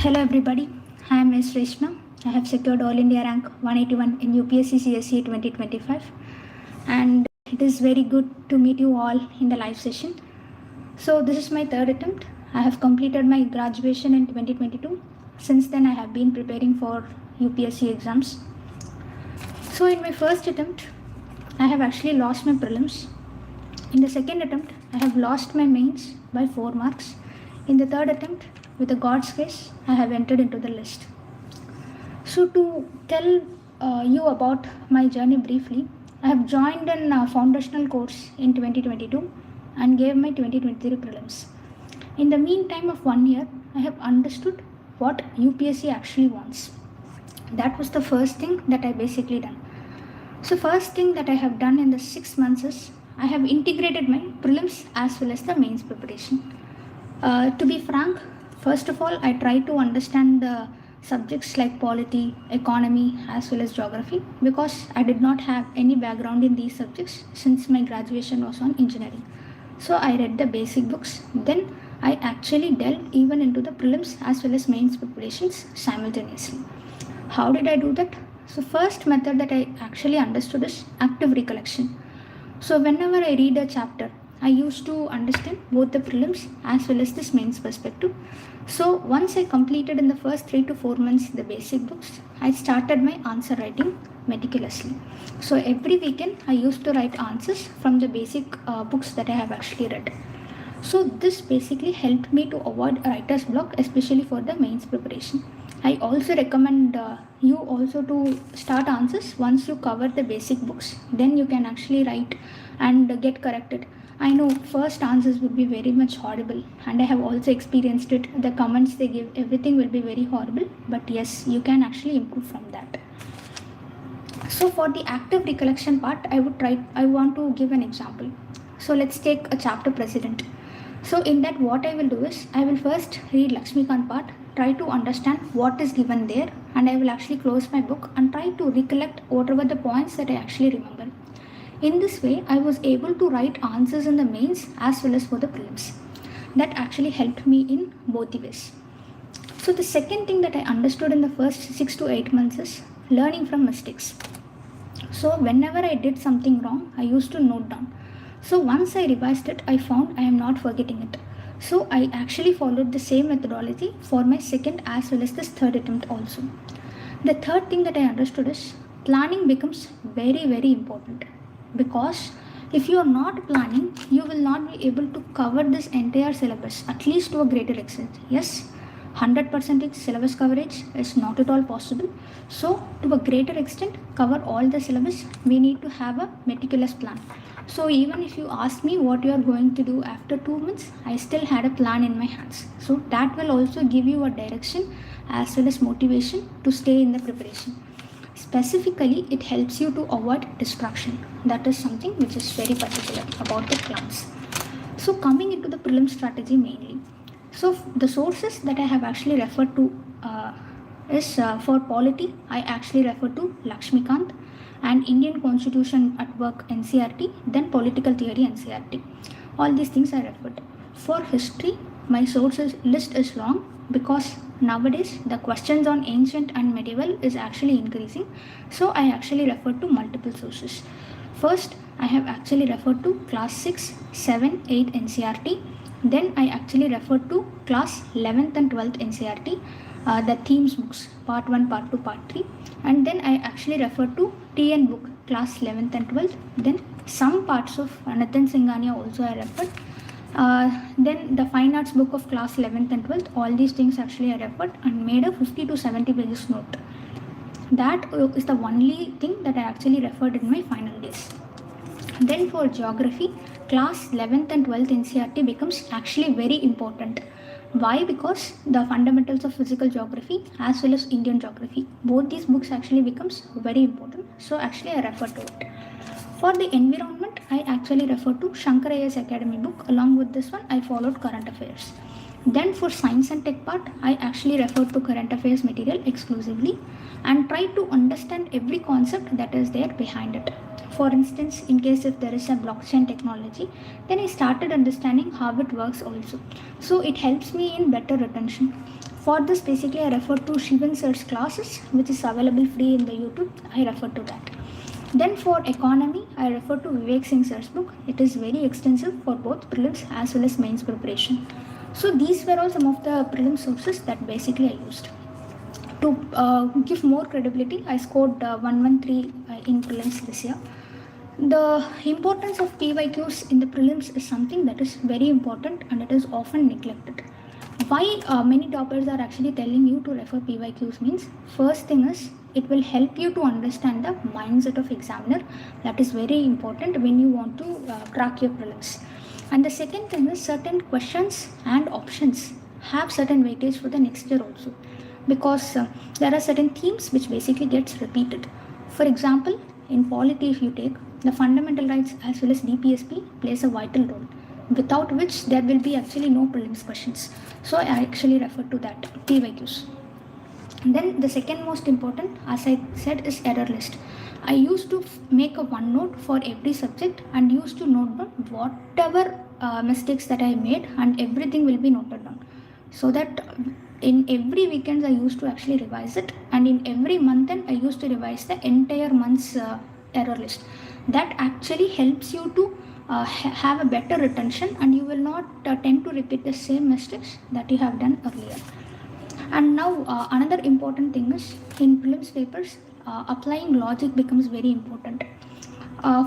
Hello everybody, I am Ms. Reshma. I have secured All India rank 181 in UPSC CSE 2025 and it is very good to meet you all in the live session. So this is my third attempt. I have completed my graduation in 2022. Since then I have been preparing for UPSC exams. So in my first attempt, I have actually lost my prelims. In the second attempt, I have lost my mains by 4 marks. In the third attempt, with a God's grace, I have entered into the list. So to tell you about my journey briefly, I have joined a foundational course in 2022 and gave my 2023 prelims. In the meantime of 1 year, I have understood what UPSC actually wants. That was the first thing that I basically done. So first thing that I have done in the 6 months is I have integrated my prelims as well as the mains preparation. To be frank, first of all, I try to understand the subjects like polity, economy, as well as geography because I did not have any background in these subjects since my graduation was on engineering. So I read the basic books. Then I actually delved even into the prelims as well as mains preparations simultaneously. How did I do that? So first method that I actually understood is active recollection. So whenever I read a chapter, I used to understand both the prelims as well as this mains perspective. So once I completed in the first 3 to 4 months the basic books, I started my answer writing meticulously. So every weekend I used to write answers from the basic books that I have actually read. So this basically helped me to avoid writer's block, especially for the mains preparation. I also recommend you also to start answers once you cover the basic books. Then you can actually write and get corrected. I know first answers would be very much horrible and I have also experienced it. The comments they give, everything will be very horrible. But yes, you can actually improve from that. So for the active recollection part, I want to give an example. So let's take a chapter President. So in that what I will do is, I will first read Lakshmikant part, try to understand what is given there, and I will actually close my book and try to recollect whatever the points that I actually remember. In this way, I was able to write answers in the mains as well as for the prelims. That actually helped me in both the ways. So the second thing that I understood in the first 6 to 8 months is learning from mistakes. So whenever I did something wrong, I used to note down. So once I revised it, I found I am not forgetting it. So I actually followed the same methodology for my second as well as this third attempt also. The third thing that I understood is planning becomes very, very important because if you are not planning, you will not be able to cover this entire syllabus, at least to a greater extent. Yes, 100% syllabus coverage is not at all possible. So to a greater extent, cover all the syllabus, we need to have a meticulous plan. So even if you ask me what you are going to do after 2 months, I still had a plan in my hands. So that will also give you a direction as well as motivation to stay in the preparation. Specifically, it helps you to avoid distraction. That is something which is very particular about the plans. So coming into the prelim strategy mainly. So the sources that I have actually referred to is for polity, I actually refer to Lakshmikant and Indian Constitution at Work NCRT, then Political Theory NCRT. All these things I referred. For history, my sources list is long because nowadays the questions on ancient and medieval is actually increasing. So I actually refer to multiple sources. First, I have actually referred to class 6, 7, 8 NCRT. Then I actually referred to class 11th and 12th NCRT, the themes books, part 1, part 2, part 3. And then I actually referred to TN book, class 11th and 12th. Then some parts of Nathan Singhania also I referred. Then the fine arts book of class 11th and 12th, all these things actually I referred and made a 50 to 70 pages note. That is the only thing that I actually referred in my final days. Then for geography, class 11th and 12th NCRT becomes actually very important. Why? Because the fundamentals of physical geography as well as Indian geography, both these books actually becomes very important. So actually I refer to it. For the environment, I actually refer to Shankaraya's Academy book. Along with this one, I followed current affairs. Then for science and tech part, I actually refer to current affairs material exclusively and try to understand every concept that is there behind it. For instance, in case if there is a blockchain technology, then I started understanding how it works also. So it helps me in better retention. For this, basically, I refer to Shivan sir's classes, which is available free in the YouTube. I refer to that. Then for economy, I refer to Vivek Singh sir's book. It is very extensive for both prelims as well as mains preparation. So these were all some of the prelim sources that basically I used. To give more credibility, I scored 113 in prelims this year. The importance of PYQs in the prelims is something that is very important and it is often neglected. Why many toppers are actually telling you to refer PYQs means, first thing is it will help you to understand the mindset of examiner. That is very important when you want to crack your prelims. And the second thing is certain questions and options have certain weightage for the next year also, because there are certain themes which basically gets repeated. For example, in polity, if you take, the fundamental rights as well as DPSP plays a vital role, without which there will be actually no prelims questions. So I actually refer to that, PYQs. And then the second most important, as I said, is error list. I used to make a OneNote for every subject and used to note down whatever mistakes that I made, and everything will be noted down. So that in every weekend I used to actually revise it, and in every month end I used to revise the entire month's error list. That actually helps you to have a better retention, and you will not tend to repeat the same mistakes that you have done earlier. And now another important thing is, in prelims papers, applying logic becomes very important.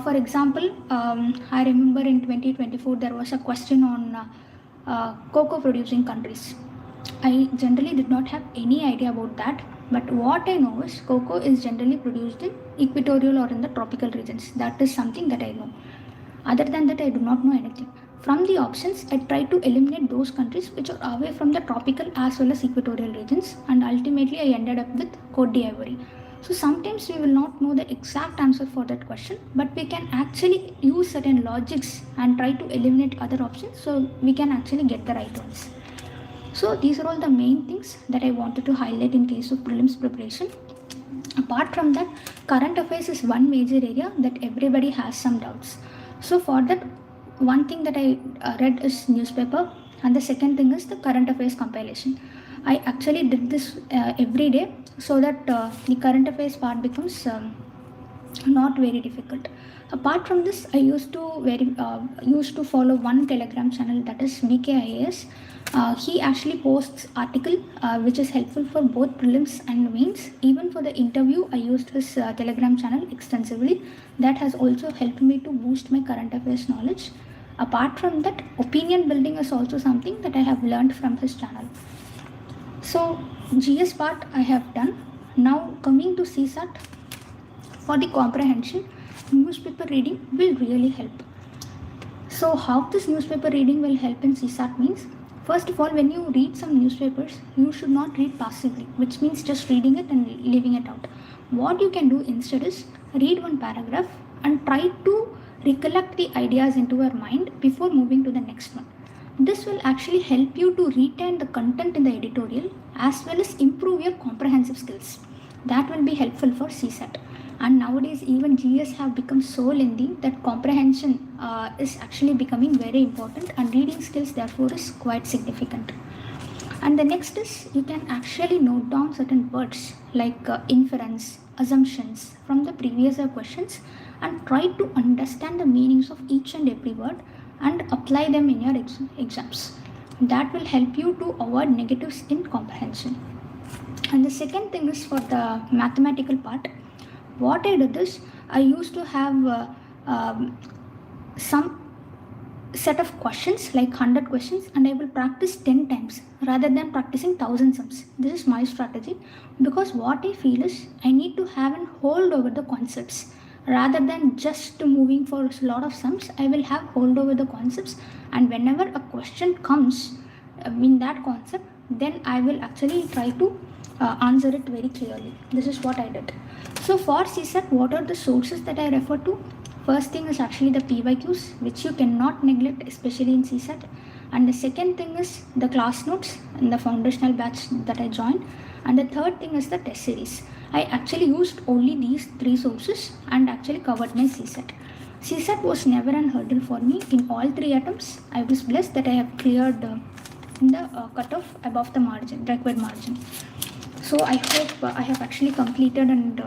For example, I remember in 2024 there was a question on cocoa producing countries. I generally did not have any idea about that, but what I know is cocoa is generally produced in equatorial or in the tropical regions. That is something that I know. Other than that, I do not know anything. From the options, I try to eliminate those countries which are away from the tropical as well as equatorial regions, and ultimately I ended up with Cote d'Ivoire. So sometimes we will not know the exact answer for that question, but we can actually use certain logics and try to eliminate other options so we can actually get the right ones. So these are all the main things that I wanted to highlight in case of prelims preparation. Apart from that, current affairs is one major area that everybody has some doubts. So for that, one thing that I read is newspaper, and the second thing is the current affairs compilation. I actually did this every day so that the current affairs part becomes not very difficult. Apart from this, I used to follow one Telegram channel, that is BKIAS. He actually posts article which is helpful for both prelims and mains. Even for the interview, I used his Telegram channel extensively. That has also helped me to boost my current affairs knowledge. Apart from that, opinion building is also something that I have learned from his channel. So GS part I have done. Now coming to CSAT, for the comprehension, newspaper reading will really help. So how this newspaper reading will help in CSAT means, first of all, when you read some newspapers, you should not read passively, which means just reading it and leaving it out. What you can do instead is read one paragraph and try to recollect the ideas into your mind before moving to the next one. This will actually help you to retain the content in the editorial as well as improve your comprehensive skills. That will be helpful for CSAT. And nowadays even GS have become so lengthy that comprehension is actually becoming very important, and reading skills therefore is quite significant. And the next is, you can actually note down certain words like inference, assumptions from the previous questions, and try to understand the meanings of each and every word and apply them in your exams. That will help you to avoid negatives in comprehension. And the second thing is, for the mathematical part, what I did is, I used to have some set of questions, like 100 questions, and I will practice 10 times rather than practicing 1000 sums. This is my strategy, because what I feel is I need to have an hold over the concepts rather than just moving for a lot of sums. I will have hold over the concepts, and whenever a question comes in that concept, then I will actually try to answer it very clearly. This is what I did. So for CSAT, what are the sources that I refer to? First thing is actually the PYQs, which you cannot neglect, especially in CSAT. And the second thing is the class notes and the foundational batch that I joined. And the third thing is the test series. I actually used only these three sources and actually covered my CSAT. CSAT was never an hurdle for me. In all three attempts, I was blessed that I have cleared in the cutoff above the margin, required margin. So I hope I have actually completed and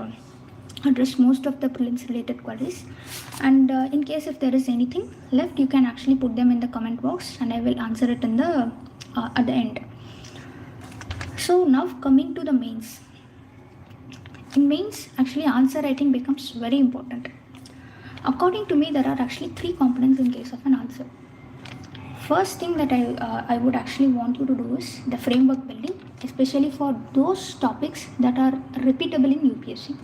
addressed most of the prelims related queries, and in case if there is anything left, you can actually put them in the comment box and I will answer it in the at the end. So now coming to the mains. In mains, actually answer writing becomes very important. According to me, there are actually 3 components in case of an answer. First thing that I would actually want you to do is the framework building, especially for those topics that are repeatable in UPSC.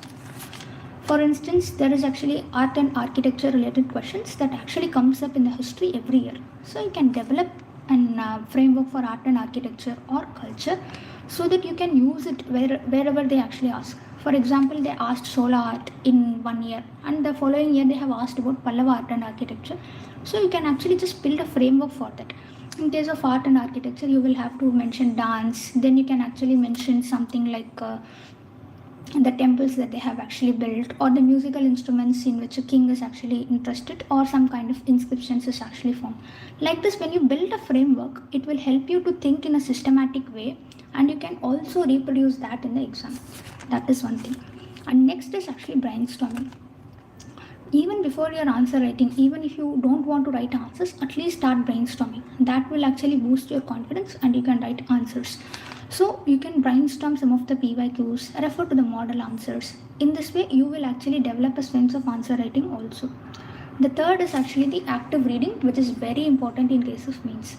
For instance, there is actually art and architecture related questions that actually comes up in the history every year. So you can develop a framework for art and architecture or culture so that you can use it wherever they actually ask. For example, they asked Sola art in 1 year, and the following year they have asked about Pallava art and architecture. So you can actually just build a framework for that. In case of art and architecture, you will have to mention dance. Then you can actually mention something like the temples that they have actually built, or the musical instruments in which a king is actually interested, or some kind of inscriptions is actually found. Like this, when you build a framework, it will help you to think in a systematic way, and you can also reproduce that in the exam. That is one thing. And next is actually brainstorming. Even before your answer writing, even if you don't want to write answers, at least start brainstorming. That will actually boost your confidence and you can write answers. So you can brainstorm some of the PYQs, refer to the model answers. In this way, you will actually develop a sense of answer writing also. The third is actually the active reading, which is very important in case of mains.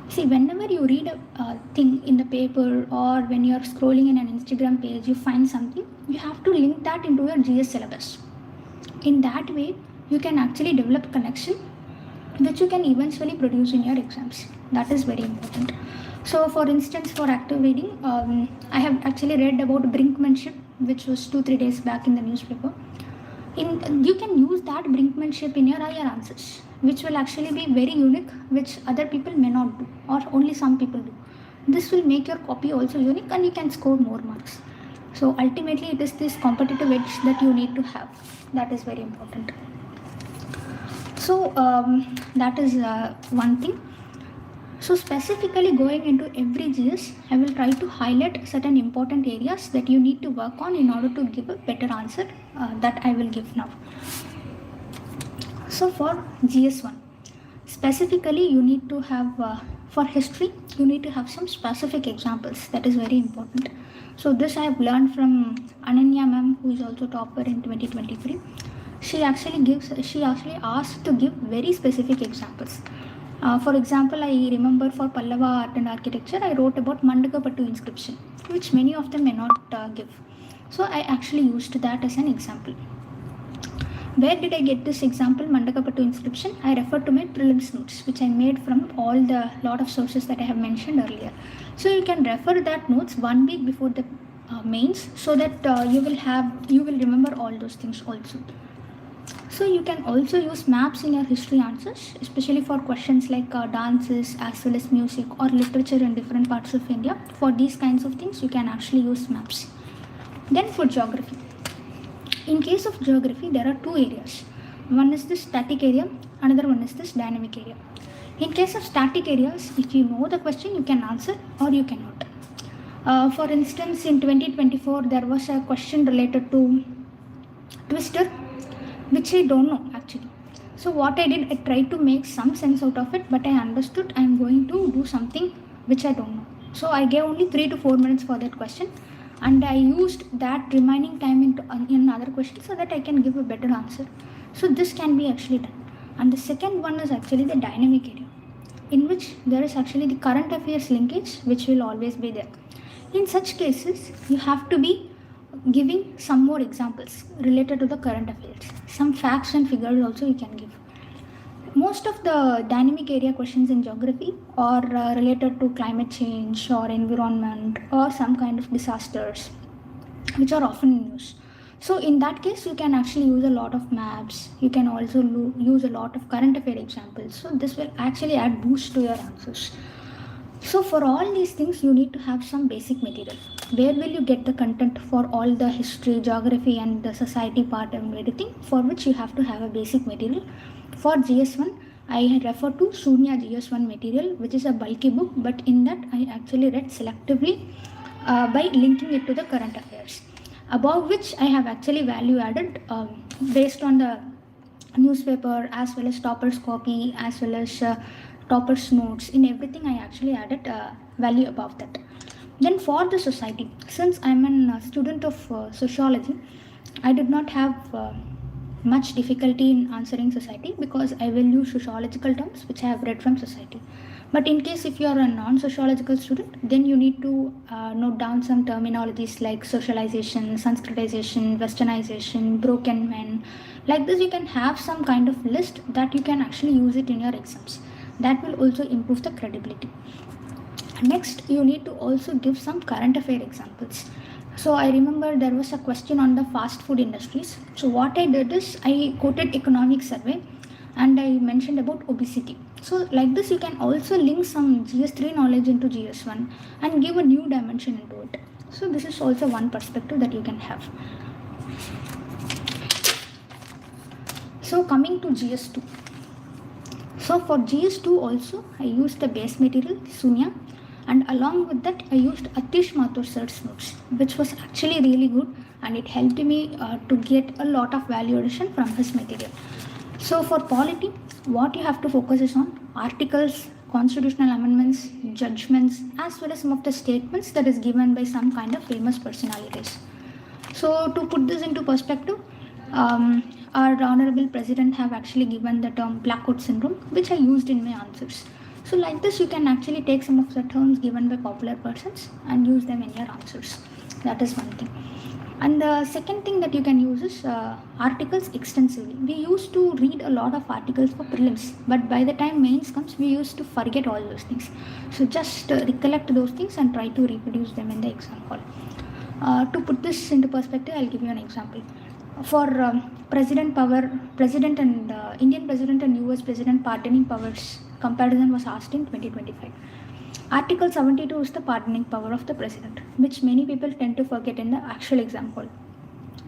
See, whenever you read a thing in the paper or when you're scrolling in an Instagram page, you find something, you have to link that into your GS syllabus. In that way, you can actually develop connection, which you can eventually produce in your exams. That is very important. So, for instance, for active reading, I have actually read about brinkmanship, which was 2-3 days back in the newspaper. You can use that brinkmanship in your IR answers, which will actually be very unique, which other people may not do, or only some people do. This will make your copy also unique and you can score more marks. So ultimately, it is this competitive edge that you need to have. That is very important. So that is one thing. So specifically going into every GS, I will try to highlight certain important areas that you need to work on in order to give a better answer that I will give now. So for GS1, specifically you need to have, for history, you need to have some specific examples. That is very important. So this I have learned from Ananya ma'am, who is also topper in 2023. She actually asked to give very specific examples. For example, I remember for Pallava art and architecture, I wrote about Mandakapattu inscription, which many of them may not give. So I actually used that as an example. Where did I get this example, Mandakapattu inscription? I refer to my prelims notes, which I made from all the lot of sources that I have mentioned earlier. So you can refer that notes 1 week before the mains, so that you will remember all those things also. So you can also use maps in your history answers, especially for questions like dances as well as music or literature in different parts of India. For these kinds of things, you can actually use maps. Then for geography. In case of geography, there are 2 areas. One is the static area, another one is this dynamic area. In case of static areas, if you know the question, you can answer or you cannot. For instance, in 2024, there was a question related to twister, which I don't know actually. So what I did, I tried to make some sense out of it, but I understood I am going to do something which I don't know. So I gave only 3 to 4 minutes for that question, and I used that remaining time in other questions so that I can give a better answer. So this can be actually done. And the second one is actually the dynamic area, in which there is actually the current affairs linkage, which will always be there. In such cases, you have to be giving some more examples related to the current affairs. Some facts and figures also you can give. Most of the dynamic area questions in geography are related to climate change or environment or some kind of disasters, which are often in use. So in that case, you can actually use a lot of maps. You can also use a lot of current affair examples. So this will actually add boost to your answers. So for all these things, you need to have some basic material. Where will you get the content for all the history, geography and the society part and everything, for which you have to have a basic material. For GS1, I refer to Sunya GS1 material, which is a bulky book, but in that I actually read selectively by linking it to the current affairs, above which I have actually value added based on the newspaper as well as topper's copy as well as topper's notes. In everything I actually added value above that. Then for the society, since I'm a student of sociology, I did not have much difficulty in answering society because I will use sociological terms which I have read from society. But in case if you are a non-sociological student, then you need to note down some terminologies like socialization, Sanskritization, westernization, broken men. Like this, you can have some kind of list that you can actually use it in your exams. That will also improve the credibility. Next, you need to also give some current affair examples. So I remember there was a question on the fast food industries. So what I did is I quoted economic survey and I mentioned about obesity. So like this, you can also link some GS3 knowledge into GS1 and give a new dimension into it. So this is also one perspective that you can have. So coming to GS2. So for GS2 also, I used the base material, Sunya, and along with that I used Atish Mathur sir's notes, which was actually really good and it helped me to get a lot of value addition from his material. So for polity, what you have to focus is on articles, constitutional amendments, judgments, as well as some of the statements that is given by some kind of famous personalities. So to put this into perspective, our honorable president have actually given the term black coat syndrome, which I used in my answers. So like this, you can actually take some of the terms given by popular persons and use them in your answers. That is one thing. And the second thing that you can use is articles extensively. We used to read a lot of articles for prelims, but by the time mains comes, we used to forget all those things. So just recollect those things and try to reproduce them in the exam hall. To put this into perspective, I'll give you an example. For president and Indian president and US president pardoning powers comparison was asked in 2025. Article 72 is the pardoning power of the president, which many people tend to forget in the actual exam hall.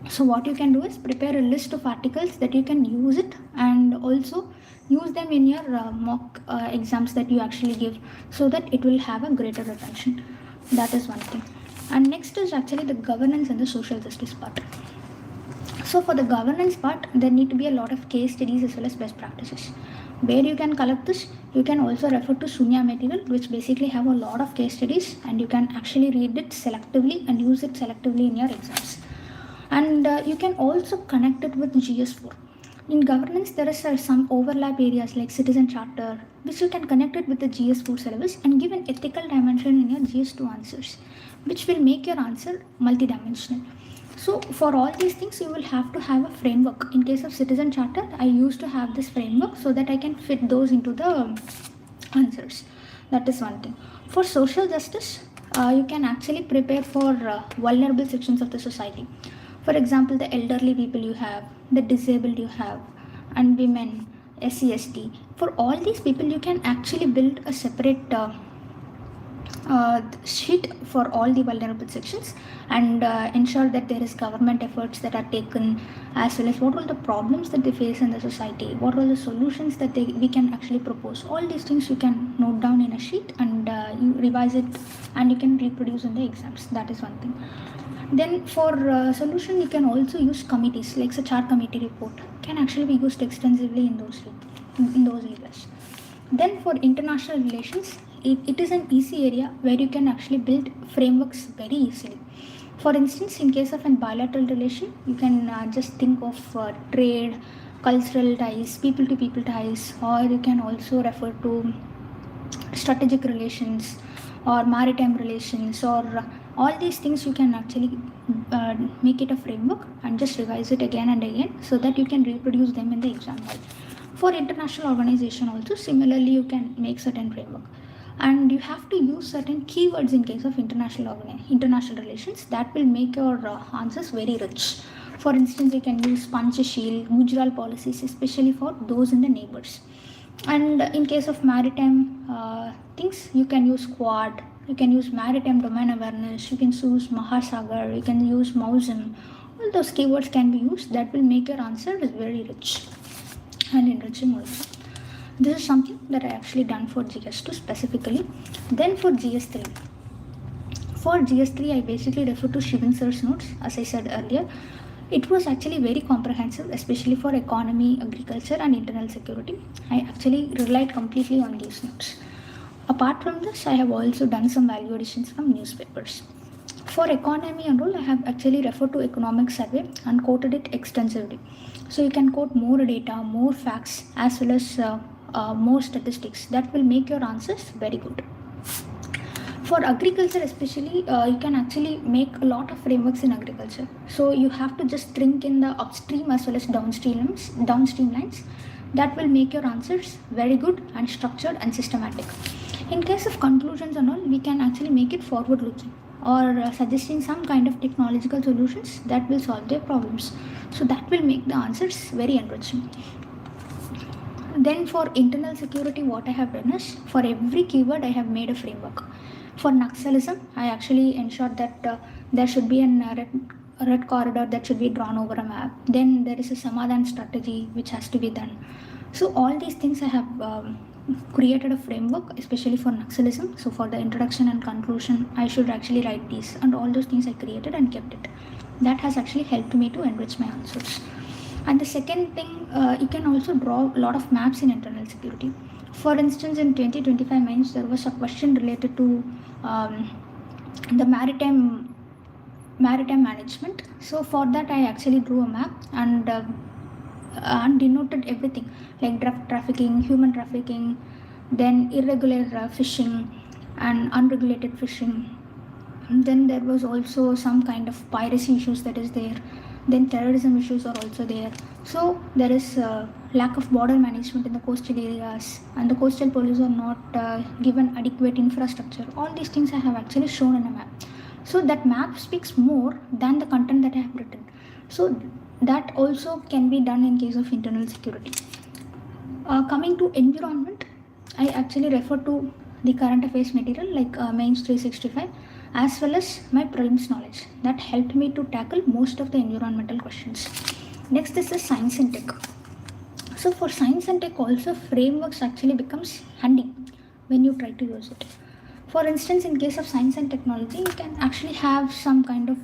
So what you can do is prepare a list of articles that you can use it and also use them in your mock exams that you actually give, so that it will have a greater retention. That is one thing. And next is actually the governance and the social justice part. So for the governance part, there need to be a lot of case studies as well as best practices. Where you can collect this, you can also refer to Sunya material, which basically have a lot of case studies and you can actually read it selectively and use it selectively in your exams. And you can also connect it with GS4. In governance, there is some overlap areas like citizen charter, which you can connect it with the GS4 syllabus and give an ethical dimension in your GS2 answers, which will make your answer multidimensional. So for all these things, you will have to have a framework. In case of citizen charter, I used to have this framework so that I can fit those into the answers. That is one thing. For social justice, you can actually prepare for vulnerable sections of the society. For example, the elderly people you have, the disabled you have, and women, SC/ST. For all these people, you can actually build a separate sheet for all the vulnerable sections and ensure that there is government efforts that are taken, as well as what are the problems that they face in the society, what are the solutions that we can actually propose. All these things you can note down in a sheet and you revise it and you can reproduce in the exams. That is one thing. Then for solution, you can also use committees like the chart committee report can actually be used extensively in those areas. Then for international relations, it is an easy area where you can actually build frameworks very easily. For instance, in case of a bilateral relation, you can just think of trade, cultural ties, people-to-people ties, or you can also refer to strategic relations or maritime relations, or all these things you can actually make it a framework and just revise it again and again so that you can reproduce them in the exam hall. For international organization also, similarly you can make certain framework. And you have to use certain keywords in case of international relations that will make your answers very rich. For instance, you can use Panchashil, Gujarat policies, especially for those in the neighbors. And in case of maritime things, you can use Quad, you can use maritime domain awareness, you can use Mahasagar, you can use Mausam. All those keywords can be used that will make your answer very rich and enriching also. This is something that I actually done for GS2 specifically. Then for GS3. For GS3, I basically refer to Shivan sir's notes, as I said earlier. It was actually very comprehensive, especially for economy, agriculture, and internal security. I actually relied completely on these notes. Apart from this, I have also done some value additions from newspapers. For economy and all, I have actually referred to economic survey and quoted it extensively. So you can quote more data, more facts, as well as more statistics. That will make your answers very good. For agriculture especially, you can actually make a lot of frameworks in agriculture. So you have to just think in the upstream as well as downstream lines. That will make your answers very good and structured and systematic. In case of conclusions and all, we can actually make it forward looking or suggesting some kind of technological solutions that will solve their problems. So that will make the answers very enriching. Then for internal security, what I have done is for every keyword I have made a framework. For Naxalism, I actually ensured that there should be a red corridor that should be drawn over a map. Then there is a Samadhan strategy which has to be done. So all these things I have created a framework, especially for Naxalism. So for the introduction and conclusion, I should actually write these, and all those things I created and kept it. That has actually helped me to enrich my answers. And the second thing, you can also draw a lot of maps in internal security. For instance, in 2025 mains, there was a question related to the maritime management. So for that, I actually drew a map and denoted everything like drug trafficking, human trafficking, then irregular fishing and unregulated fishing. And then there was also some kind of piracy issues that is there. Then terrorism issues are also there. So there is lack of border management in the coastal areas, and the coastal police are not given adequate infrastructure. All these things I have actually shown in a map. So that map speaks more than the content that I have written. So that also can be done in case of internal security. Coming to environment, I actually refer to the current affairs material like mains 365, as well as my prelims knowledge. That helped me to tackle most of the environmental questions. Next is the science and tech. So for science and tech also, frameworks actually becomes handy when you try to use it. For instance, in case of science and technology, you can actually have some kind of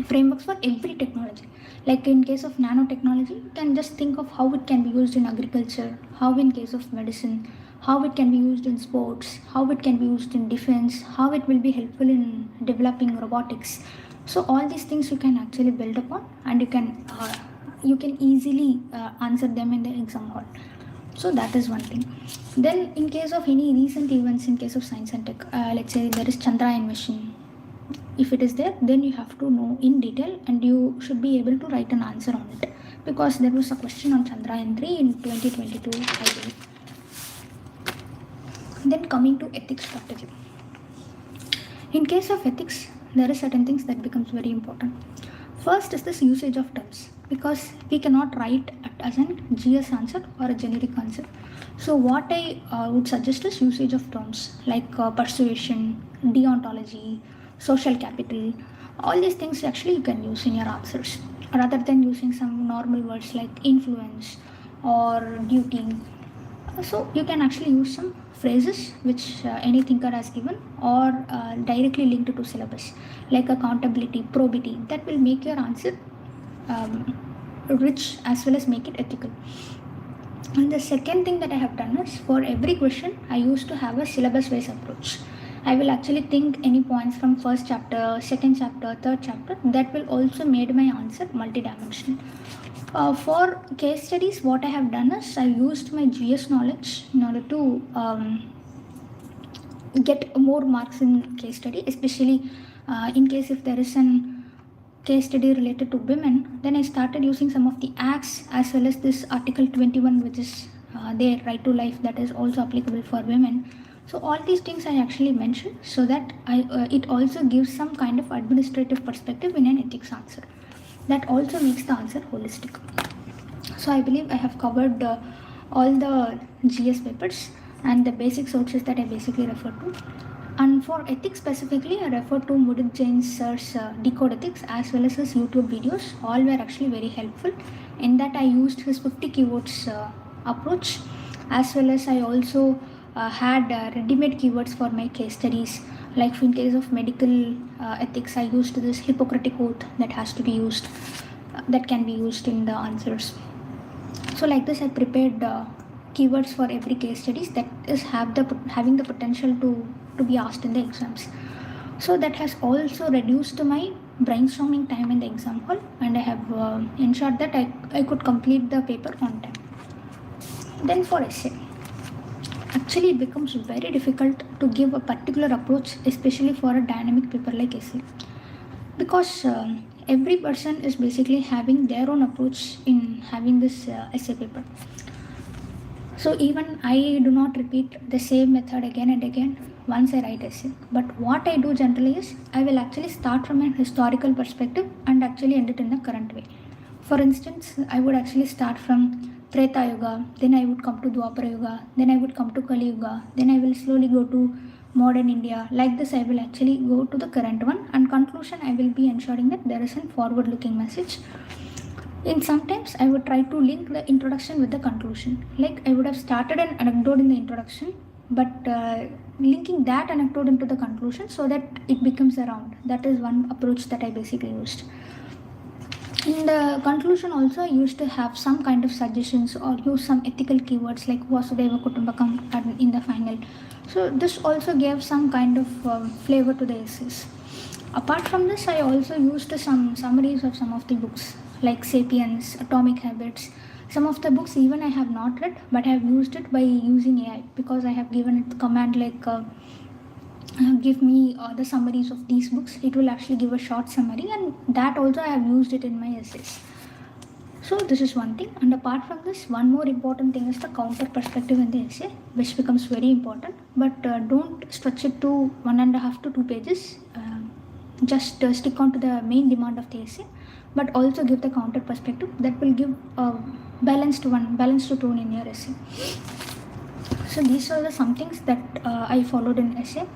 frameworks for every technology. Like in case of nanotechnology, you can just think of how it can be used in agriculture, how in case of medicine, how it can be used in sports, how it can be used in defense, how it will be helpful in developing robotics. So all these things you can actually build upon, and you can easily answer them in the exam hall. So that is one thing. Then in case of any recent events in case of science and tech, let's say there is Chandrayaan mission. If it is there, then you have to know in detail and you should be able to write an answer on it, because there was a question on Chandrayaan 3 in 2022, I believe. Then coming to ethics strategy. In case of ethics, there are certain things that becomes very important. First is this usage of terms, because we cannot write it as an GS answer or a generic answer. So what I would suggest is usage of terms like persuasion, deontology, social capital. All these things actually you can use in your answers, rather than using some normal words like influence or duty. So you can actually use some phrases which any thinker has given, or directly linked to syllabus, like accountability, probity. That will make your answer rich as well as make it ethical. And the second thing that I have done is, for every question I used to have a syllabus based approach. I will actually think any points from first chapter, second chapter, third chapter. That will also make my answer multidimensional. For case studies, what I have done is I used my GS knowledge in order to get more marks in case study, especially in case if there is an case study related to women. Then I started using some of the acts as well as this Article 21, which is their right to life, that is also applicable for women. So all these things I actually mentioned, so that it also gives some kind of administrative perspective in an ethics answer. That also makes the answer holistic. So I believe I have covered all the GS papers and the basic sources that I basically refer to. And for ethics specifically, I refer to Mudit Jain sir's Decode Ethics as well as his YouTube videos. All were actually very helpful. In that I used his 50 keywords approach, as well as I also had ready-made keywords for my case studies. Like in case of medical ethics, I used this Hippocratic oath that has to be used, that can be used in the answers. So like this, I prepared keywords for every case studies that is having the potential to be asked in the exams. So that has also reduced my brainstorming time in the exam hall, and I have ensured that I could complete the paper on time. Then for essay, actually it becomes very difficult to give a particular approach, especially for a dynamic paper like essay, because every person is basically having their own approach in having this essay paper. So even I do not repeat the same method again and again once I write essay. But what I do generally is I will actually start from an historical perspective and actually end it in the current way. For instance, I would actually start from Treta Yuga, then I would come to Dwapara Yuga, then I would come to Kali Yuga, then I will slowly go to modern India. Like this, I will actually go to the current one, and conclusion I will be ensuring that there is a forward-looking message. In sometimes I would try to link the introduction with the conclusion. Like I would have started an anecdote in the introduction, but linking that anecdote into the conclusion so that it becomes a round. That is one approach that I basically used. In the conclusion also, I used to have some kind of suggestions or use some ethical keywords like Vasudeva Kutumbakam in the final. So this also gave some kind of flavor to the essays. Apart from this, I also used some summaries of some of the books like Sapiens, Atomic Habits. Some of the books even I have not read, but I have used it by using AI, because I have given it the command like give me the summaries of these books. It will actually give a short summary, and that also I have used it in my essays. So this is one thing. And apart from this, one more important thing is the counter perspective in the essay, which becomes very important. But don't stretch it to 1.5 to 2 pages. Just stick on to the main demand of the essay, but also give the counter perspective that will give a balanced tone in your essay. So these are the some things that I followed in essay.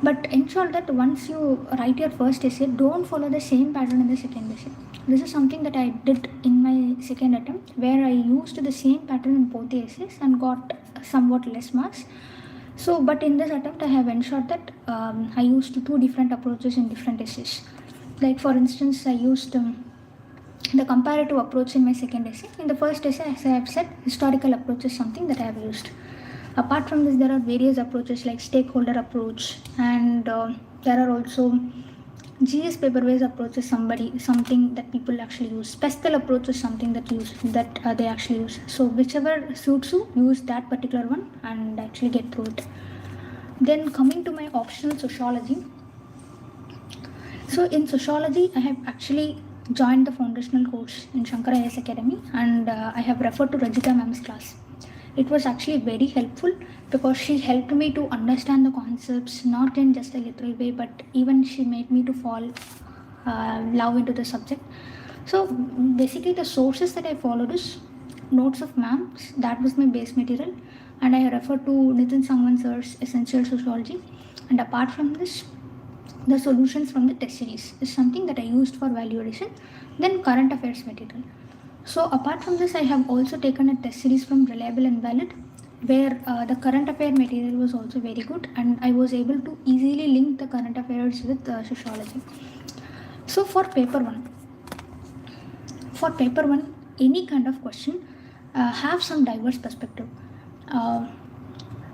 But ensure that once you write your first essay, don't follow the same pattern in the second essay. This is something that I did in my second attempt, where I used the same pattern in both the essays and got somewhat less marks. So, but in this attempt, I have ensured that I used 2 different approaches in different essays. Like for instance, I used the comparative approach in my second essay. In the first essay, as I have said, historical approach is something that I have used. Apart from this, there are various approaches like stakeholder approach, and there are also GS paper-based approach is something that people actually use. Pestle approach is something that they actually use. So whichever suits you, use that particular one and actually get through it. Then coming to my optional sociology. So in sociology, I have actually joined the foundational course in Shankar IAS Academy, and I have referred to Rajita ma'am's class. It was actually very helpful because she helped me to understand the concepts, not in just a literal way, but even she made me to fall love into the subject. So basically the sources that I followed is notes of ma'ams. That was my base material, and I referred to Nitin Sangwan sir's Essential Sociology. And apart from this, the solutions from the test series is something that I used for value addition. Then current affairs material. So apart from this, I have also taken a test series from Reliable and Valid, where the current affair material was also very good, and I was able to easily link the current affairs with sociology. So for paper 1, any kind of question have some diverse perspective.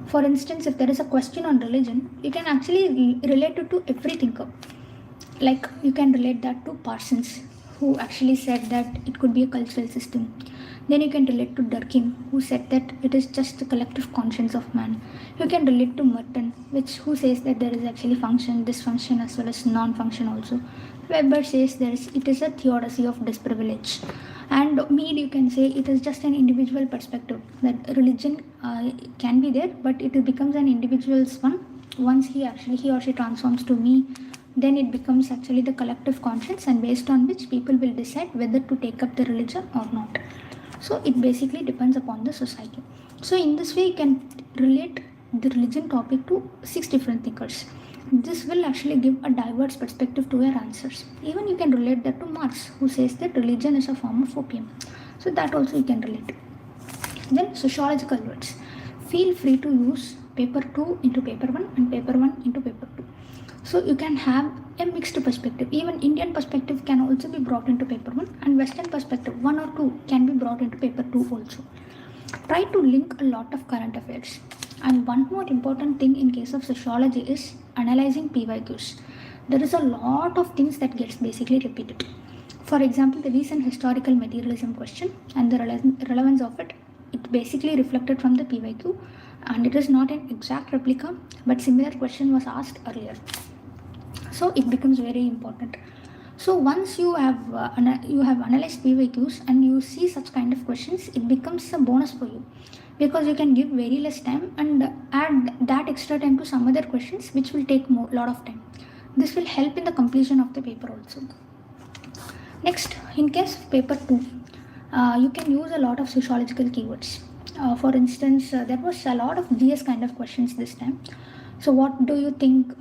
For instance, if there is a question on religion, you can actually relate it to every thinker. Like you can relate that to Parsons, who actually said that it could be a cultural system. Then you can relate to Durkheim, who said that it is just the collective conscience of man. You can relate to Merton, who says that there is actually function, dysfunction, as well as non-function also. Weber says it is a theodicy of disprivilege. And Mead, you can say it is just an individual perspective, that religion can be there, but it becomes an individual's one. Once he or she transforms to me, then it becomes actually the collective conscience, and based on which people will decide whether to take up the religion or not. So it basically depends upon the society. So in this way, you can relate the religion topic to 6 different thinkers. This will actually give a diverse perspective to your answers. Even you can relate that to Marx, who says that religion is a form of opium. So that also you can relate. Then sociological words. Feel free to use paper 2 into paper 1 and paper 1 into paper 2. So you can have a mixed perspective. Even Indian perspective can also be brought into paper 1, and Western perspective 1 or 2 can be brought into paper 2 also. Try to link a lot of current affairs. And one more important thing in case of sociology is analyzing PYQs. There is a lot of things that gets basically repeated. For example, the recent historical materialism question and the relevance of it, it basically reflected from the PYQ, and it is not an exact replica, but similar question was asked earlier. So it becomes very important. So once you have analyzed PYQs and you see such kind of questions, it becomes a bonus for you, because you can give very less time and add that extra time to some other questions which will take lot of time. This will help in the completion of the paper also. Next, in case of paper 2, you can use a lot of sociological keywords. For instance, there was a lot of GS kind of questions this time. So what do you think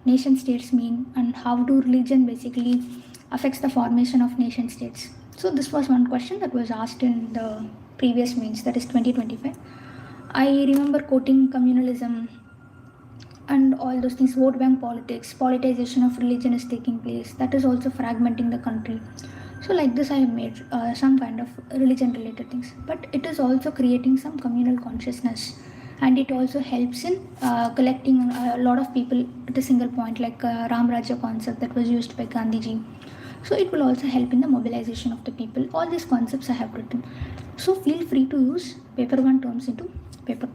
nation states mean, and how do religion basically affects the formation of nation states? So this was one question that was asked in the previous means, that is 2025. I remember quoting communalism and all those things, vote bank politics, politicization of religion is taking place, that is also fragmenting the country. So like this I have made some kind of religion related things, but it is also creating some communal consciousness, and it also helps in collecting a lot of people at a single point, like Ram Rajya concept that was used by Gandhiji. So it will also help in the mobilization of the people. All these concepts I have written. So feel free to use paper 1 terms into paper.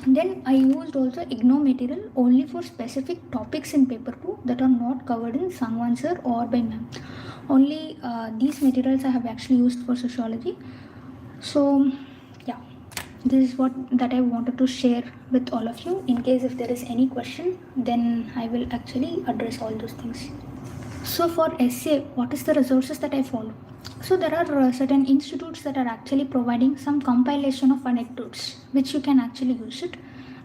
Then I used also IGNOU material only for specific topics in paper 2 that are not covered in Sangwan answer or by ma'am. Only these materials I have actually used for sociology. So yeah, this is what that I wanted to share with all of you. In case if there is any question, then I will actually address all those things. So for essay, what is the resources that I follow? So there are certain institutes that are actually providing some compilation of anecdotes which you can actually use it.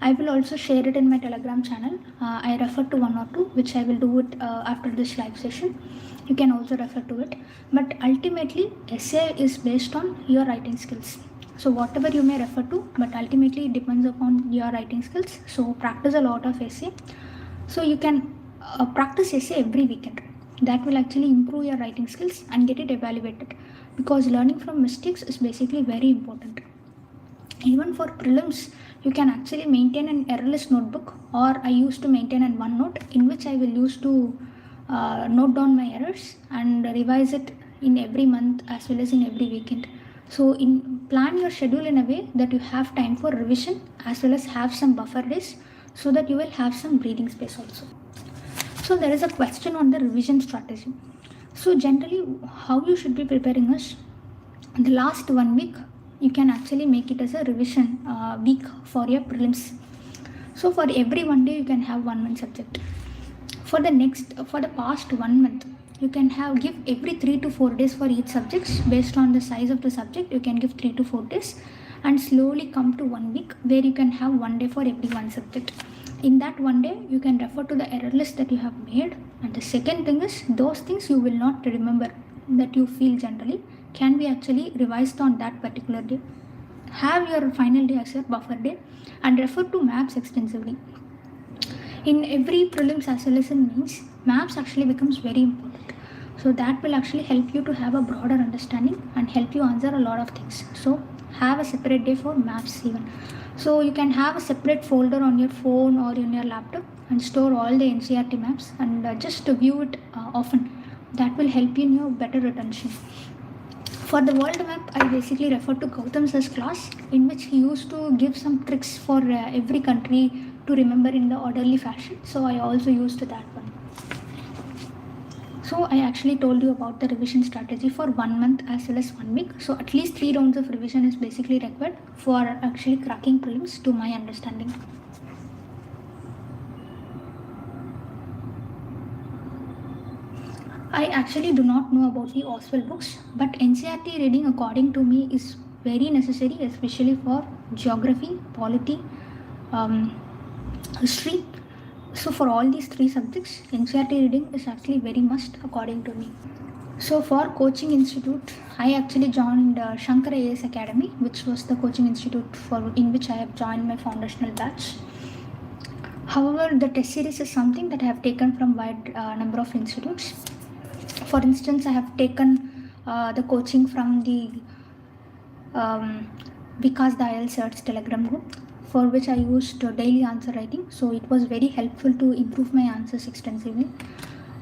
I will also share it in my Telegram channel. I refer to one or two, which I will do it after this live session. You can also refer to it. But ultimately, essay is based on your writing skills. So whatever you may refer to, but ultimately it depends upon your writing skills. So practice a lot of essay. So you can practice essay every weekend. That will actually improve your writing skills and get it evaluated, because learning from mistakes is basically very important. Even for prelims, you can actually maintain an errorless notebook, or I used to maintain an OneNote in which I will use to note down my errors and revise it in every month as well as in every weekend. So plan your schedule in a way that you have time for revision as well as have some buffer days, so that you will have some breathing space also. So there is a question on the revision strategy. So generally how you should be preparing is, the last 1 week you can actually make it as a revision week for your prelims. So for every 1 day you can have 1 subject. For the past 1 month, you can give every 3 to 4 days for each subject. Based on the size of the subject, you can give 3 to 4 days, and slowly come to 1 week where you can have 1 day for every 1 subject. In that 1 day, you can refer to the error list that you have made. And the second thing is, those things you will not remember that you feel generally can be actually revised on that particular day. Have your final day as your buffer day and refer to maps extensively. In every prelims as well as in mains, maps actually becomes very important. So that will actually help you to have a broader understanding and help you answer a lot of things. So have a separate day for maps even. So you can have a separate folder on your phone or in your laptop and store all the NCERT maps and just to view it often. That will help you in your better retention. For the world map, I basically refer to Gautam sir's class, in which he used to give some tricks for every country to remember in the orderly fashion. So I also used that one. So I actually told you about the revision strategy for 1 month as well as 1 week. So at least 3 rounds of revision is basically required for actually cracking prelims, to my understanding. I actually do not know about the Oswald books, but NCERT reading according to me is very necessary, especially for geography, polity, history. So for all these 3 subjects, NCERT reading is actually very must according to me. So for coaching institute, I actually joined Shankar IAS Academy, which was the coaching institute in which I have joined my foundational batch. However, the test series is something that I have taken from wide number of institutes. For instance, I have taken the coaching from the Vikas the IELTS Search Telegram group, for which I used daily answer writing. So it was very helpful to improve my answers extensively.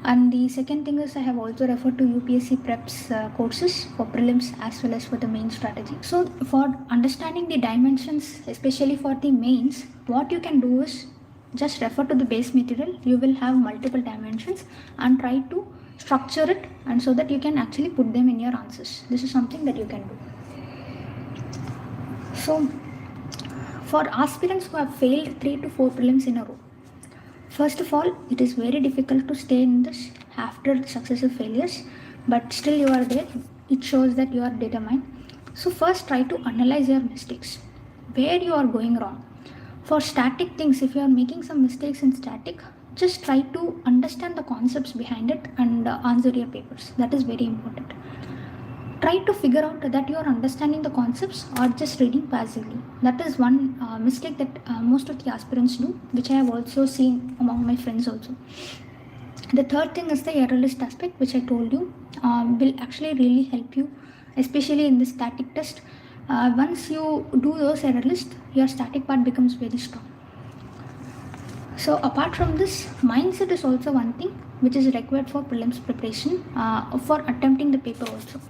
And the second thing is I have also referred to UPSC preps courses for prelims as well as for the main strategy. So for understanding the dimensions, especially for the mains, what you can do is just refer to the base material. You will have multiple dimensions and try to structure it, and so that you can actually put them in your answers. This is something that you can do. So for aspirants who have failed 3 to 4 prelims in a row, first of all, it is very difficult to stay in this after successive failures, but still you are there. It shows that you are determined. So first try to analyze your mistakes, where you are going wrong. For static things, if you are making some mistakes in static, just try to understand the concepts behind it and answer your papers. That is very important. Try to figure out that you are understanding the concepts or just reading passively. That is one mistake that most of the aspirants do, which I have also seen among my friends also. The third thing is the error list aspect, which I told you will actually really help you, especially in the static test. Once you do those error list, your static part becomes very strong. So apart from this, mindset is also one thing which is required for prelims preparation, for attempting the paper also.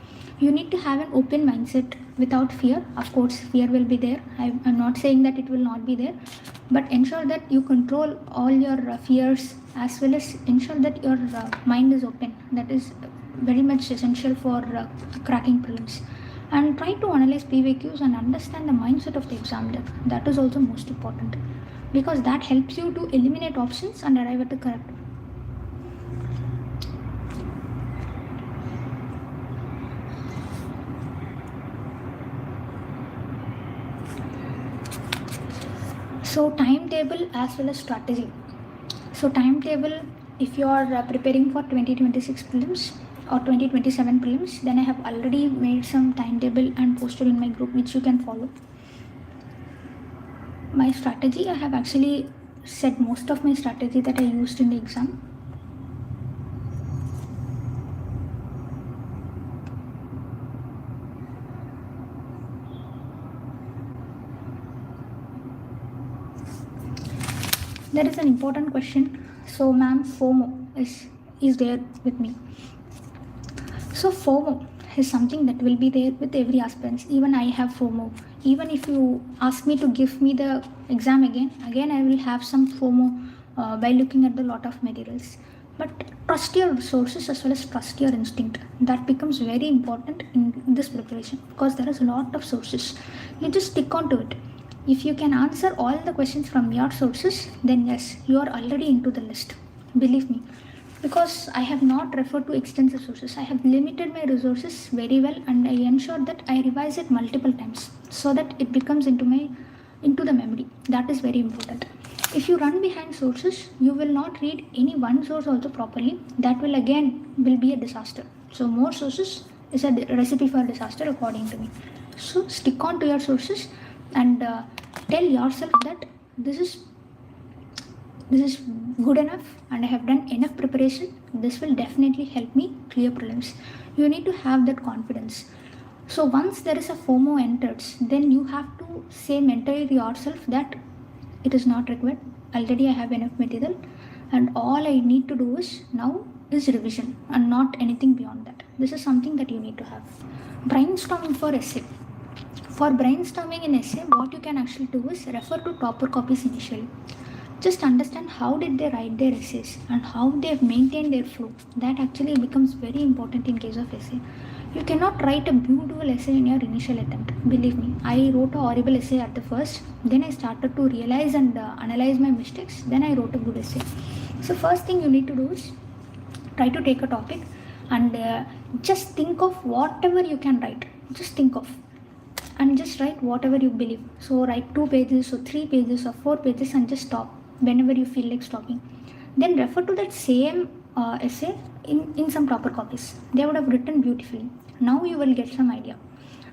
You need to have an open mindset without fear. Of course, fear will be there. I'm not saying that it will not be there, but ensure that you control all your fears, as well as ensure that your mind is open. That is very much essential for cracking prelims. And try to analyze PVQs and understand the mindset of the examiner. That is also most important, because that helps you to eliminate options and arrive at the correct one. So timetable as well as strategy. So timetable, if you are preparing for 2026 prelims or 2027 prelims, then I have already made some timetable and posted in my group, which you can follow. My strategy, I have actually said most of my strategy that I used in the exam. There is an important question. So ma'am, FOMO is there with me. So FOMO is something that will be there with every aspirant. Even I have FOMO. Even if you ask me to give me the exam again I will have some FOMO by looking at the lot of materials. But trust your sources as well as trust your instinct. That becomes very important in this preparation, because there is a lot of sources. You just stick on to it. If you can answer all the questions from your sources, then yes, you are already into the list. Believe me. Because I have not referred to extensive sources. I have limited my resources very well, and I ensure that I revise it multiple times so that it becomes into the memory. That is very important. If you run behind sources, you will not read any one source also properly. That will be a disaster. So more sources is a recipe for disaster according to me. So stick on to your sources and tell yourself that this is good enough and I have done enough preparation. This will definitely help me clear prelims. You need to have that confidence. So once there is a FOMO enters, then you have to say mentally to yourself that it is not required. Already I have enough material, and all I need to do is now is revision and not anything beyond that. This is something that you need to have. Brainstorming for essay. For brainstorming in essay, what you can actually do is refer to topper copies initially. Just understand how did they write their essays and how they have maintained their flow. That actually becomes very important in case of essay. You cannot write a beautiful essay in your initial attempt. Believe me, I wrote a horrible essay at the first. Then I started to realize and analyze my mistakes. Then I wrote a good essay. So first thing you need to do is try to take a topic and just think of whatever you can write. Just think of. And just write whatever you believe. So write 2 pages or 3 pages or 4 pages and just stop whenever you feel like stopping. Then refer to that same essay in some proper copies. They would have written beautifully. Now you will get some idea.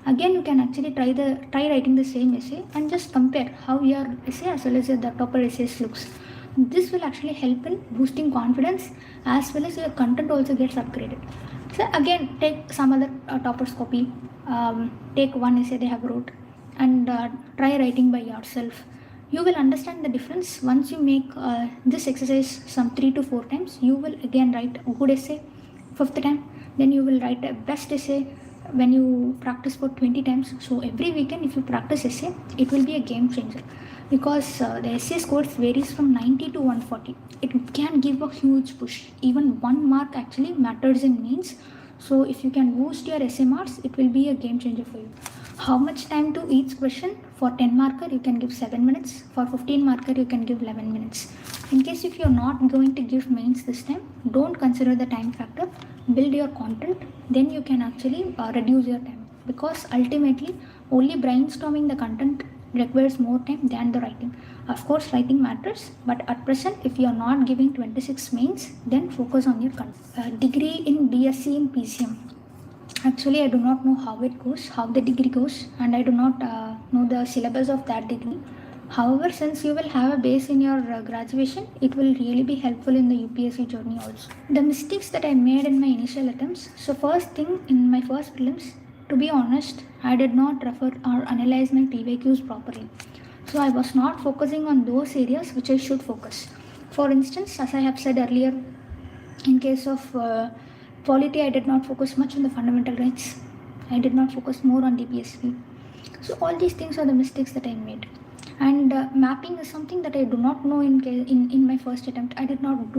Again, you can actually try writing the same essay and just compare how your essay as well as the topper essays looks. This will actually help in boosting confidence as well as your content also gets upgraded. So again, take some other topper's copy, take one essay they have wrote and try writing by yourself. You will understand the difference once you make this exercise some 3 to 4 times. You will again write a good essay 5th time, then you will write a best essay when you practice for 20 times. So every weekend if you practice essay, it will be a game changer, because the essay scores varies from 90 to 140. It can give a huge push. Even 1 mark actually matters in mains. So if you can boost your essay marks, it will be a game changer for you. How much time to each question? For 10 marker you can give 7 minutes, for 15 marker you can give 11 minutes. In case if you're not going to give mains this time, don't consider the time factor, build your content, then you can actually reduce your time, because ultimately only brainstorming the content requires more time than the writing. Of course writing matters, but at present if you are not giving 26 mains, then focus on your content. Degree in BSc in PCM. Actually, I do not know how it goes, how the degree goes, and I do not know the syllabus of that degree. However, since you will have a base in your graduation, it will really be helpful in the UPSC journey also. The mistakes that I made in my initial attempts. So first thing, in my first prelims, to be honest, I did not refer or analyze my PYQs properly. So I was not focusing on those areas which I should focus. For instance, as I have said earlier, in case of polity, I did not focus much on the fundamental rights. I did not focus more on DPSP. So all these things are the mistakes that I made. And mapping is something that I do not know in my first attempt. I did not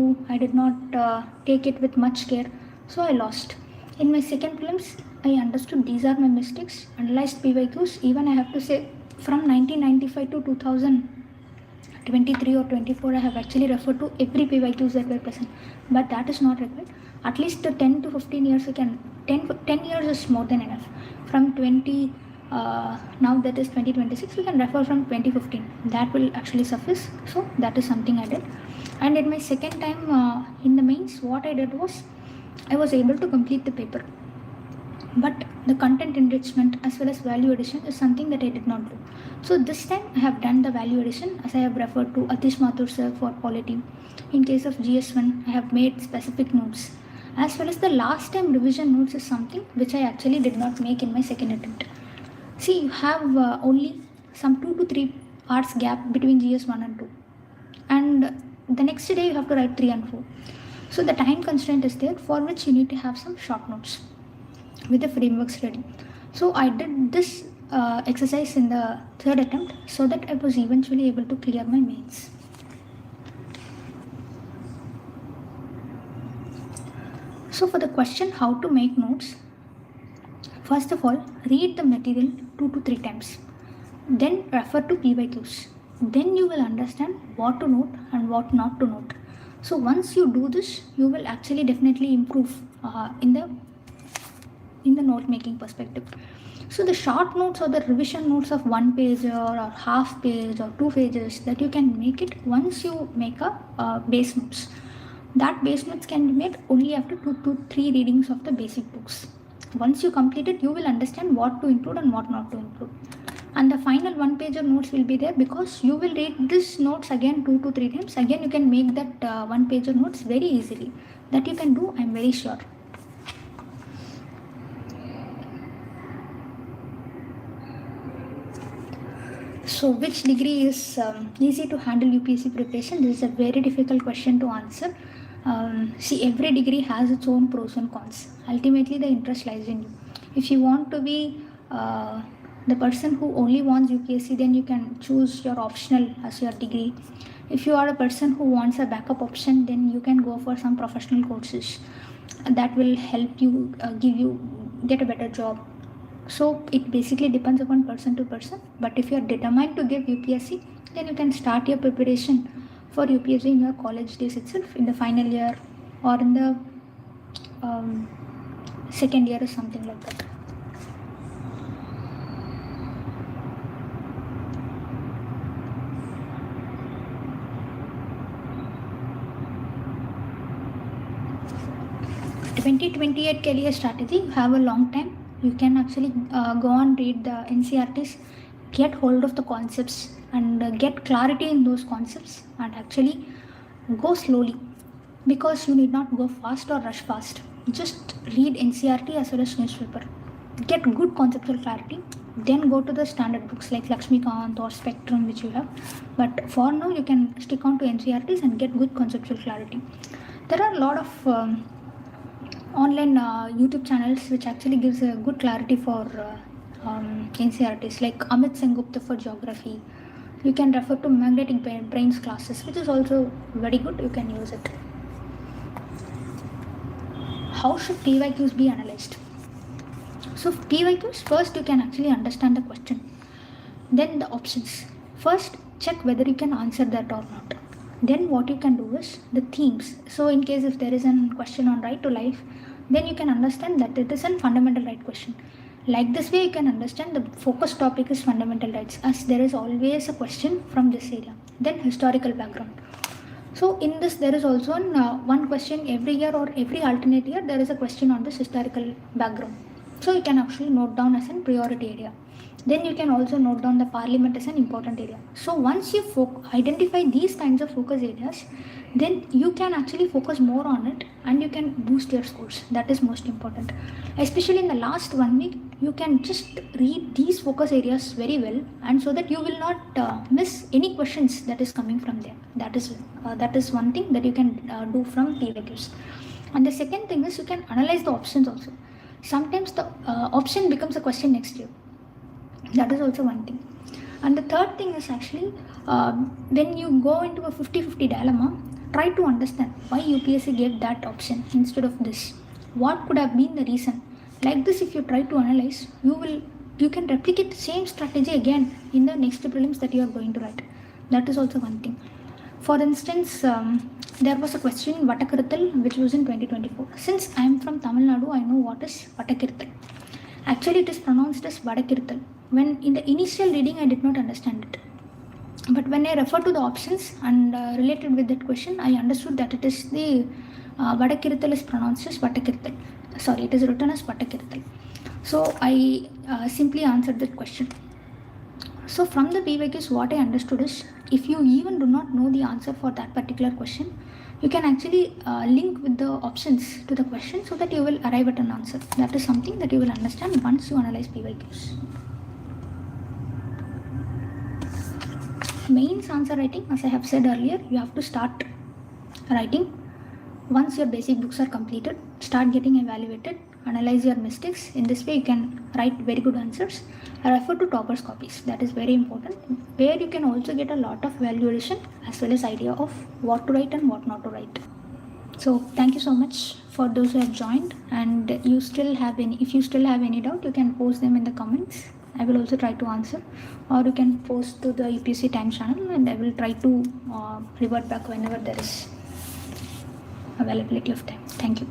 take it with much care. So I lost. In my second prelims, I understood these are my mistakes, analyzed PYQs. Even I have to say, from 1995 to 2023 or 24, I have actually referred to every PYQs that were present. But that is not required. At least 10 to 15 years, 10 years is more than enough. From 20, now that is 2026, we can refer from 2015. That will actually suffice. So that is something I did. And in my second time in the mains, what I did was, I was able to complete the paper. But the content enrichment as well as value addition is something that I did not do. So this time I have done the value addition, as I have referred to Atish Mathur sir for polity. In case of GS1, I have made specific notes. As well as the last time revision notes is something which I actually did not make in my second attempt. See, you have only some 2 to 3 hours gap between GS1 and 2. And the next day you have to write 3 and 4. So the time constraint is there, for which you need to have some short notes with the frameworks ready. So I did this exercise in the third attempt so that I was eventually able to clear my mains. So for the question how to make notes, first of all, read the material 2 to 3 times. Then refer to PYQs. Then you will understand what to note and what not to note. So once you do this, you will actually definitely improve in the note making perspective. So the short notes or the revision notes of 1 page or half page or 2 pages, that you can make it once you make a base notes. That base notes can be made only after 2 to 3 readings of the basic books. Once you complete it, you will understand what to include and what not to include. And the final 1 page of notes will be there, because you will read this notes again 2 to 3 times. Again you can make that 1 page of notes very easily. That you can do, I am very sure. So which degree is easy to handle UPSC preparation? This is a very difficult question to answer. See, every degree has its own pros and cons. Ultimately, the interest lies in you. If you want to be the person who only wants UPSC, then you can choose your optional as your degree. If you are a person who wants a backup option, then you can go for some professional courses that will help you get a better job. So it basically depends upon person to person. But if you are determined to give UPSC, then you can start your preparation for UPSC in your college days itself, in the final year or in the second year or something like that. 2028 के लिए strategy, you have a long time. You can actually go and read the NCRTs, get hold of the concepts and get clarity in those concepts, and actually go slowly, because you need not go fast or rush fast. Just read NCRT as well as newspaper, get good conceptual clarity, then go to the standard books like Lakshmikant or Spectrum which you have. But for now you can stick on to NCRTs and get good conceptual clarity. There are a lot of online YouTube channels which actually gives a good clarity for NCRTs, like Amit Sengupta for geography. You can refer to magnetic brains classes, which is also very good. You can use it. How should PYQs be analyzed? So PYQs, first you can actually understand the question, then the options. First check whether you can answer that or not. Then what you can do is the themes. So in case if there is a question on right to life, then you can understand that it is a fundamental right question. Like this way you can understand the focus topic is fundamental rights, as there is always a question from this area. Then historical background. So in this there is also one question every year or every alternate year there is a question on this historical background. So you can actually note down as a priority area. Then you can also note down the parliament as an important area. So once you identify these kinds of focus areas, then you can actually focus more on it and you can boost your scores. That is most important. Especially in the last 1 week, you can just read these focus areas very well, and so that you will not miss any questions that is coming from there. That is one thing that you can do from PYQs. And the second thing is you can analyze the options also. Sometimes the option becomes a question next year. That is also one thing. And the third thing is actually when you go into a 50-50 dilemma, try to understand why UPSC gave that option instead of this. What could have been the reason? Like this, if you try to analyze, you can replicate the same strategy again in the next prelims that you are going to write. That is also one thing. For instance, there was a question in Vatakirthal which was in 2024. Since I am from Tamil Nadu, I know what is Vatakirthal. Actually, it is pronounced as Vadakirthal. When in the initial reading, I did not understand it. But when I refer to the options and related with that question, I understood that it is the Vadakirthal is pronounced as Vatakirthal. Sorry, it is written as Vatakirthal. So I simply answered that question. So from the PYQs, what I understood is, if you even do not know the answer for that particular question, you can actually link with the options to the question so that you will arrive at an answer. That is something that you will understand once you analyze PYQs. Mains answer writing, as I have said earlier, you have to start writing. Once your basic books are completed, start getting evaluated, analyze your mistakes. In this way, you can write very good answers. Refer to toppers copies. That is very important, where you can also get a lot of value addition as well as idea of what to write and what not to write. So thank you so much for those who have joined, and if you still have any doubt, you can post them in the comments. I will also try to answer, or you can post to the UPSC Time channel and I will try to revert back whenever there is availability of time. Thank you.